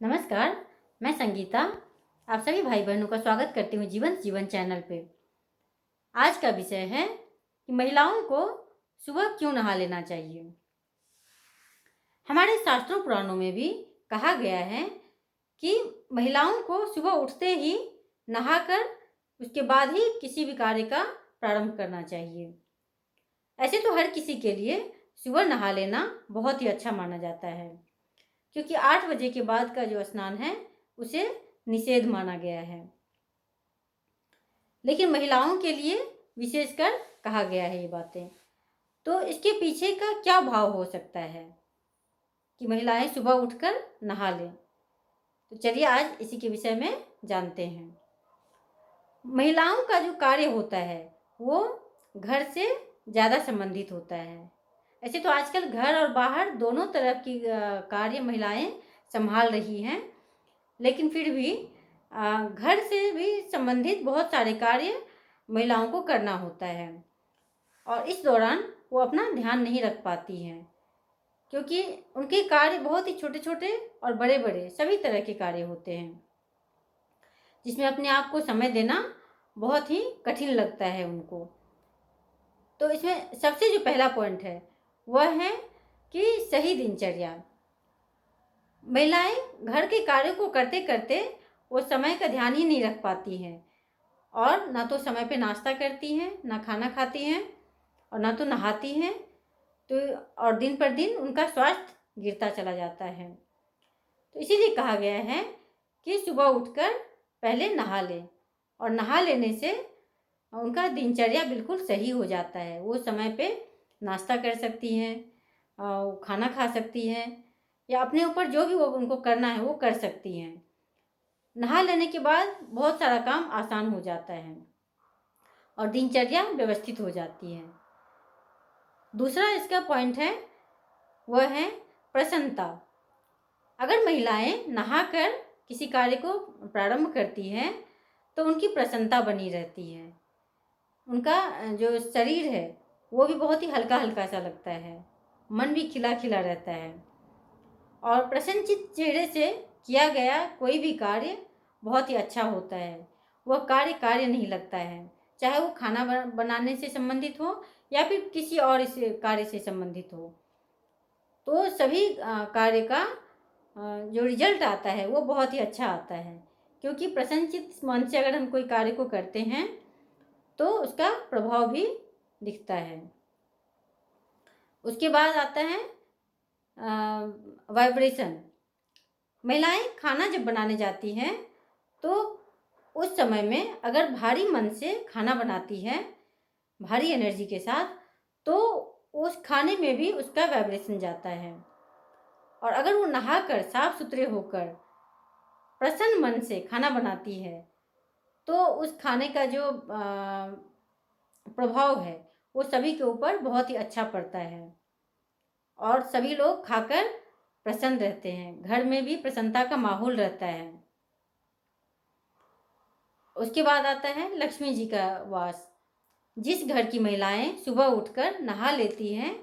नमस्कार, मैं संगीता आप सभी भाई बहनों का स्वागत करती हूँ जीवन चैनल पे। आज का विषय है कि महिलाओं को सुबह क्यों नहा लेना चाहिए। हमारे शास्त्रों पुराणों में भी कहा गया है कि महिलाओं को सुबह उठते ही नहाकर उसके बाद ही किसी भी कार्य का प्रारंभ करना चाहिए। ऐसे तो हर किसी के लिए सुबह नहा लेना बहुत ही अच्छा माना जाता है, क्योंकि 8 बजे के बाद का जो स्नान है उसे निषेध माना गया है। लेकिन महिलाओं के लिए विशेषकर कहा गया है ये बातें। तो इसके पीछे का क्या भाव हो सकता है कि महिलाएं सुबह उठकर नहा लें। तो चलिए आज इसी के विषय में जानते हैं। महिलाओं का जो कार्य होता है वो घर से ज़्यादा संबंधित होता है। ऐसे तो आजकल घर और बाहर दोनों तरफ की कार्य महिलाएं संभाल रही हैं, लेकिन फिर भी घर से भी संबंधित बहुत सारे कार्य महिलाओं को करना होता है और इस दौरान वो अपना ध्यान नहीं रख पाती हैं, क्योंकि उनके कार्य बहुत ही छोटे छोटे और बड़े बड़े सभी तरह के कार्य होते हैं, जिसमें अपने आप को समय देना बहुत ही कठिन लगता है उनको। तो इसमें सबसे जो पहला पॉइंट है वह है कि सही दिनचर्या। महिलाएं घर के कार्यों को करते करते वो समय का ध्यान ही नहीं रख पाती हैं और ना तो समय पे नाश्ता करती हैं, ना खाना खाती हैं और ना तो नहाती हैं। तो और दिन पर दिन उनका स्वास्थ्य गिरता चला जाता है। तो इसीलिए कहा गया है कि सुबह उठकर पहले नहा लें और नहा लेने से उनका दिनचर्या बिल्कुल सही हो जाता है। वो समय पे नाश्ता कर सकती हैं, खाना खा सकती हैं या अपने ऊपर जो भी वो उनको करना है वो कर सकती हैं। नहा लेने के बाद बहुत सारा काम आसान हो जाता है और दिनचर्या व्यवस्थित हो जाती है। दूसरा इसका पॉइंट है वह है प्रसन्नता। अगर महिलाएं नहाकर किसी कार्य को प्रारंभ करती हैं तो उनकी प्रसन्नता बनी रहती है। उनका जो शरीर है वो भी बहुत ही हल्का हल्का सा लगता है, मन भी खिला खिला रहता है और प्रसन्नचित चेहरे से किया गया कोई भी कार्य बहुत ही अच्छा होता है। वह कार्य कार्य नहीं लगता है, चाहे वो खाना बनाने से संबंधित हो या फिर किसी और इस कार्य से संबंधित हो। तो सभी कार्य का जो रिजल्ट आता है वो बहुत ही अच्छा आता है, क्योंकि प्रसन्नचित मन से अगर हम कोई कार्य को करते हैं तो उसका प्रभाव भी दिखता है। उसके बाद आता है वाइब्रेशन। महिलाएं खाना जब बनाने जाती हैं तो उस समय में अगर भारी मन से खाना बनाती है, भारी एनर्जी के साथ, तो उस खाने में भी उसका वाइब्रेशन जाता है। और अगर वो नहाकर साफ सुथरे होकर प्रसन्न मन से खाना बनाती है तो उस खाने का जो प्रभाव है वो सभी के ऊपर बहुत ही अच्छा पड़ता है और सभी लोग खाकर प्रसन्न रहते हैं। घर में भी प्रसन्नता का माहौल रहता है। उसके बाद आता है लक्ष्मी जी का वास। जिस घर की महिलाएं सुबह उठकर नहा लेती हैं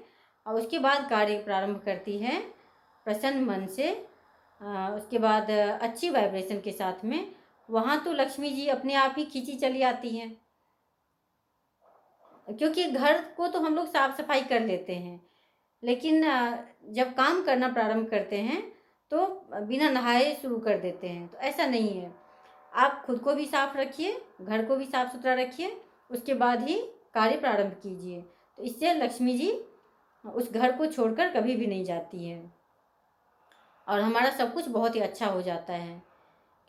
और उसके बाद कार्य प्रारंभ करती हैं प्रसन्न मन से, उसके बाद अच्छी वाइब्रेशन के साथ में, वहाँ तो लक्ष्मी जी अपने आप ही खींची चली आती हैं। क्योंकि घर को तो हम लोग साफ सफाई कर लेते हैं, लेकिन जब काम करना प्रारंभ करते हैं तो बिना नहाए शुरू कर देते हैं। तो ऐसा नहीं है, आप खुद को भी साफ रखिए, घर को भी साफ सुथरा रखिए, उसके बाद ही कार्य प्रारंभ कीजिए। तो इससे लक्ष्मी जी उस घर को छोड़कर कभी भी नहीं जाती है और हमारा सब कुछ बहुत ही अच्छा हो जाता है,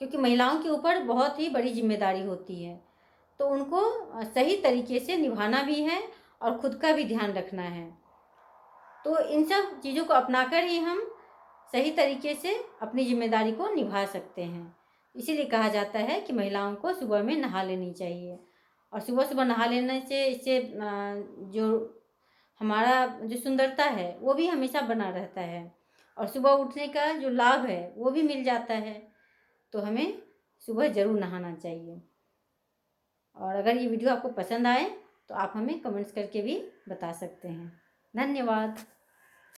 क्योंकि महिलाओं के ऊपर बहुत ही बड़ी जिम्मेदारी होती है। तो उनको सही तरीके से निभाना भी है और खुद का भी ध्यान रखना है। तो इन सब चीज़ों को अपनाकर ही हम सही तरीके से अपनी जिम्मेदारी को निभा सकते हैं। इसीलिए कहा जाता है कि महिलाओं को सुबह में नहा लेनी चाहिए और सुबह सुबह नहा लेने से इससे जो हमारा जो सुंदरता है वो भी हमेशा बना रहता है और सुबह उठने का जो लाभ है वो भी मिल जाता है। तो हमें सुबह ज़रूर नहाना चाहिए। और अगर ये वीडियो आपको पसंद आए तो आप हमें कमेंट्स करके भी बता सकते हैं। धन्यवाद।